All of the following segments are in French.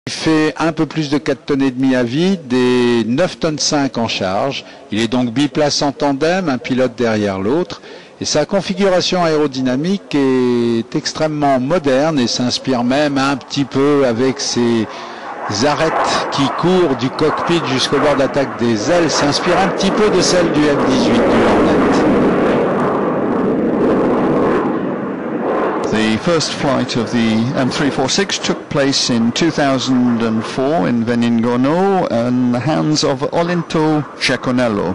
Il fait un peu plus de 4 tonnes et demie à vide et 9 tonnes 5 en charge. Il est donc biplace en tandem, un pilote derrière l'autre. Et sa configuration aérodynamique est extrêmement moderne et s'inspire même un petit peu avec ses arêtes qui courent du cockpit jusqu'au bord d'attaque des ailes, s'inspire un petit peu de celle du F-18 du Hornet. The first flight of the M346 took place in 2004 in Veningorno in the hands of Olinto Ceconello.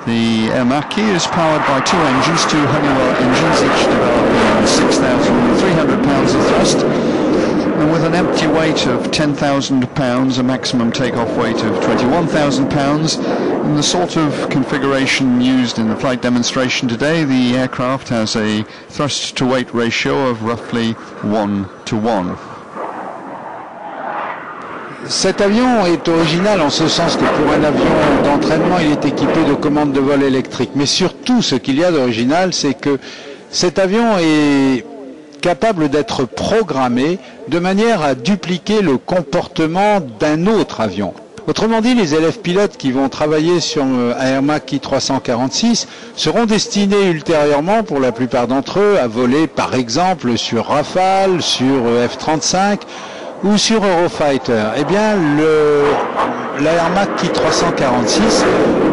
The Airmacchi is powered by two engines, two Honeywell engines, each developing 6,300 pounds of thrust, and with an empty weight of 10,000 pounds, a maximum takeoff weight of 21,000 pounds. In the sort of configuration used in the flight demonstration today, the aircraft has a thrust-to-weight ratio of roughly 1:1. Cet avion est original en ce sens que pour un avion d'entraînement, il est équipé de commandes de vol électriques. Mais surtout, ce qu'il y a d'original, c'est que cet avion est capable d'être programmé de manière à dupliquer le comportement d'un autre avion. Autrement dit, les élèves pilotes qui vont travailler sur un Airmacchi 346 seront destinés ultérieurement, pour la plupart d'entre eux, à voler par exemple sur Rafale, sur F-35 ou sur Eurofighter. Eh bien, l'Airmacchi 346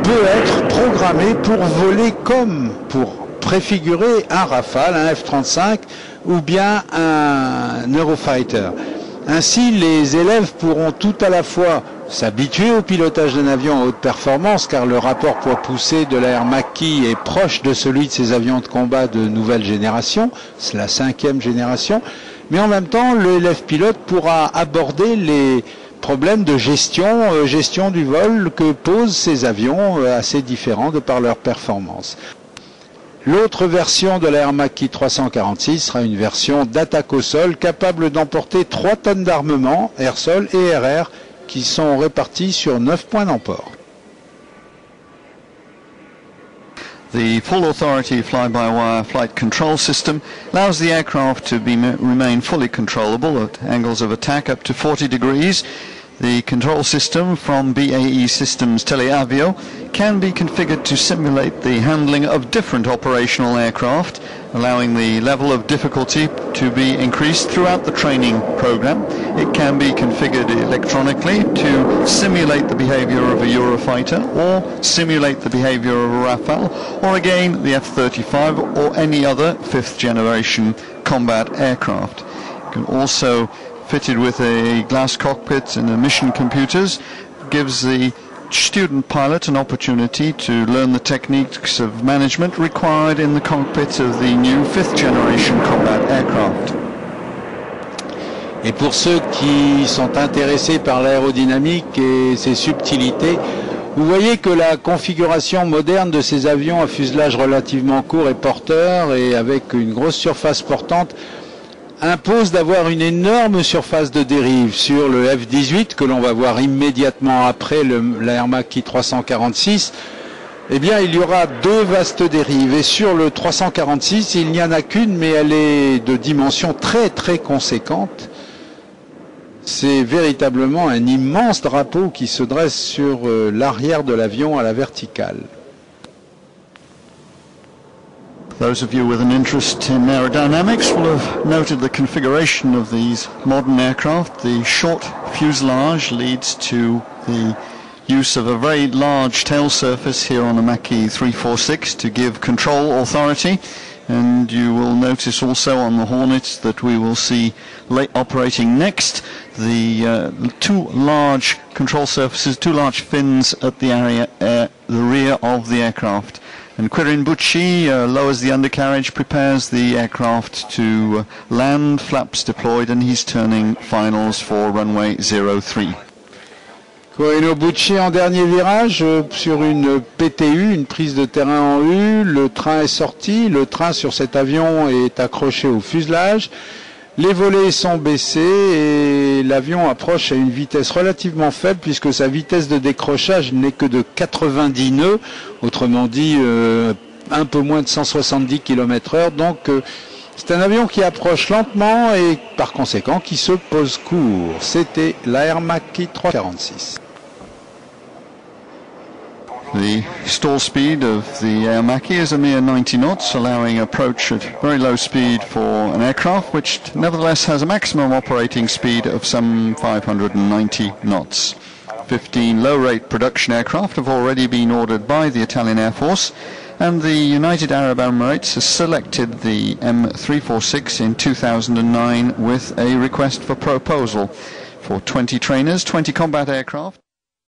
peut être programmé pour voler comme pour préfigurer un Rafale, un F-35 ou bien un Eurofighter. Ainsi, les élèves pourront tout à la fois s'habituer au pilotage d'un avion à haute performance, car le rapport poids-poussée de l'Airmacchi est proche de celui de ces avions de combat de nouvelle génération, c'est la 5e génération, mais en même temps, l'élève pilote pourra aborder les problèmes de gestion du vol que posent ces avions assez différents de par leur performance. L'autre version de l'Airmacchi 346 sera une version d'attaque au sol capable d'emporter 3 tonnes d'armement, air-sol et RR, qui sont répartis sur 9 points d'emport. The full authority fly-by-wire flight control system allows the aircraft to remain fully controllable at angles of attack up to 40 degrees. The control system from BAE Systems Teleavio can be configured to simulate the handling of different operational aircraft, allowing the level of difficulty to be increased throughout the training program. It can be configured electronically to simulate the behavior of a Eurofighter or simulate the behavior of a Rafale, or again the F-35 or any other 5th generation combat aircraft. You can also fitted with a glass cockpit and mission computers, gives the student pilot an opportunity to learn the techniques of management required in the cockpit of the new 5th generation combat aircraft. Et pour ceux qui sont intéressés par l'aérodynamique et ses subtilités, vous voyez que la configuration moderne de ces avions à fuselage relativement court et porteur et avec une grosse surface portante impose d'avoir une énorme surface de dérive. Sur le F-18, que l'on va voir immédiatement après l'Airmacchi 346, eh bien, il y aura 2 vastes dérives. Et sur le 346, il n'y en a qu'une, mais elle est de dimension très très conséquente. C'est véritablement un immense drapeau qui se dresse sur l'arrière de l'avion à la verticale. Those of you with an interest in aerodynamics will have noted the configuration of these modern aircraft. The short fuselage leads to the use of a very large tail surface here on the Macchi 346 to give control authority. And you will notice also on the Hornets that we will see operating next the 2 large control surfaces, 2 large fins at the rear of the aircraft. And Quirin Bucci lowers the undercarriage, prepares the aircraft to land, flaps deployed, and he's turning finals for runway 03. Quirino Bucci en dernier virage sur une PTU, une prise de terrain en U. Le train est sorti, le train sur cet avion est accroché au fuselage. Les volets sont baissés et l'avion approche à une vitesse relativement faible puisque sa vitesse de décrochage n'est que de 90 nœuds, autrement dit un peu moins de 170 km/h. Donc C'est un avion qui approche lentement et par conséquent qui se pose court. C'était l'Air Macchi 346. The stall speed of the Air Macchi is a mere 90 knots, allowing approach at very low speed for an aircraft which nevertheless has a maximum operating speed of some 590 knots. 15 low-rate production aircraft have already been ordered by the Italian Air Force, and the United Arab Emirates has selected the M346 in 2009 with a request for proposal for 20 trainers, 20 combat aircraft.